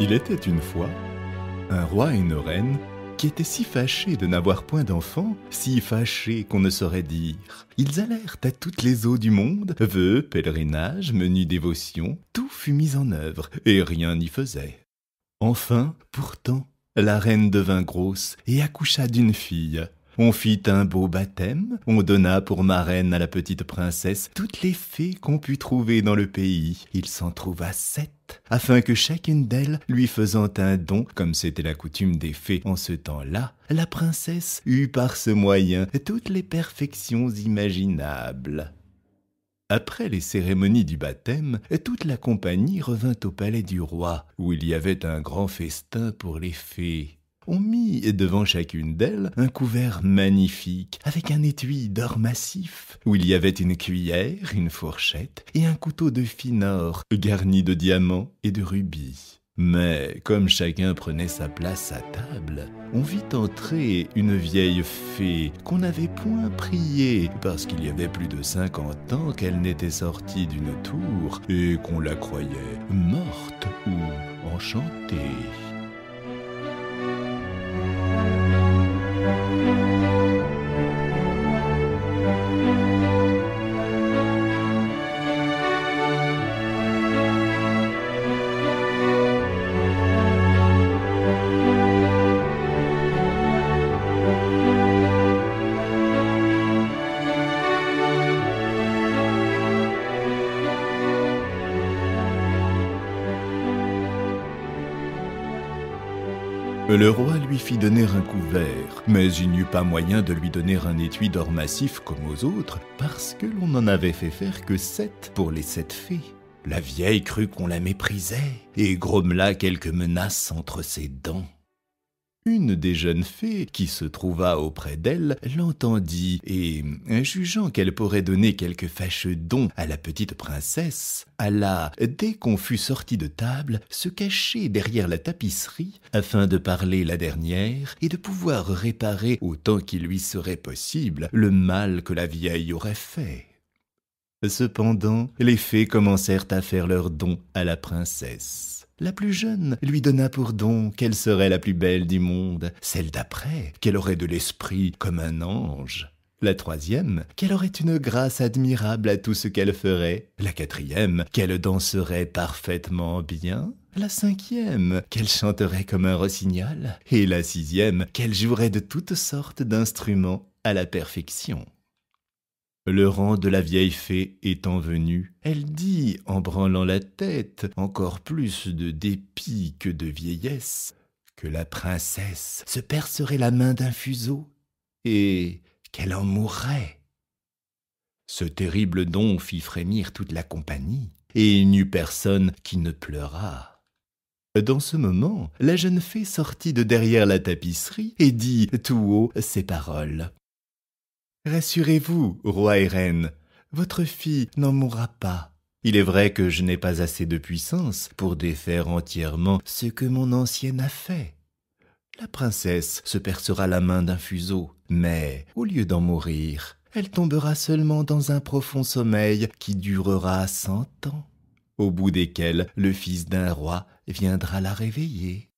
Il était une fois un roi et une reine qui étaient si fâchés de n'avoir point d'enfants, si fâchés qu'on ne saurait dire. Ils allèrent à toutes les eaux du monde, vœux, pèlerinages, menues dévotions, tout fut mis en œuvre, et rien n'y faisait. Enfin, pourtant, la reine devint grosse et accoucha d'une fille. On fit un beau baptême, on donna pour marraine à la petite princesse toutes les fées qu'on put trouver dans le pays. Il s'en trouva 7, afin que chacune d'elles, lui faisant un don, comme c'était la coutume des fées en ce temps-là, la princesse eut par ce moyen toutes les perfections imaginables. Après les cérémonies du baptême, toute la compagnie revint au palais du roi, où il y avait un grand festin pour les fées. On mit devant chacune d'elles un couvert magnifique, avec un étui d'or massif, où il y avait une cuillère, une fourchette et un couteau de fin or, garni de diamants et de rubis. Mais comme chacun prenait sa place à table, on vit entrer une vieille fée qu'on n'avait point priée, parce qu'il y avait plus de 50 ans qu'elle n'était sortie d'une tour et qu'on la croyait morte ou enchantée. Le roi lui fit donner un couvert, mais il n'y eut pas moyen de lui donner un étui d'or massif comme aux autres, parce que l'on n'en avait fait faire que 7 pour les 7 fées. La vieille crut qu'on la méprisait, et grommela quelques menaces entre ses dents. Une des jeunes fées, qui se trouva auprès d'elle, l'entendit, et, jugeant qu'elle pourrait donner quelque fâcheux don à la petite princesse, alla, dès qu'on fut sorti de table, se cacher derrière la tapisserie, afin de parler la dernière, et de pouvoir réparer, autant qu'il lui serait possible, le mal que la vieille aurait fait. Cependant, les fées commencèrent à faire leurs dons à la princesse. La plus jeune lui donna pour don qu'elle serait la plus belle du monde, celle d'après qu'elle aurait de l'esprit comme un ange, la troisième qu'elle aurait une grâce admirable à tout ce qu'elle ferait, la quatrième qu'elle danserait parfaitement bien, la cinquième qu'elle chanterait comme un rossignol, et la sixième qu'elle jouerait de toutes sortes d'instruments à la perfection. Le rang de la vieille fée étant venu, elle dit, en branlant la tête, encore plus de dépit que de vieillesse, que la princesse se percerait la main d'un fuseau et qu'elle en mourrait. Ce terrible don fit frémir toute la compagnie, et il n'y eut personne qui ne pleurât. Dans ce moment, la jeune fée sortit de derrière la tapisserie et dit tout haut ces paroles. Rassurez-vous, roi et reine, votre fille n'en mourra pas. Il est vrai que je n'ai pas assez de puissance pour défaire entièrement ce que mon ancienne a fait. La princesse se percera la main d'un fuseau, mais au lieu d'en mourir, elle tombera seulement dans un profond sommeil qui durera 100 ans, au bout desquels le fils d'un roi viendra la réveiller.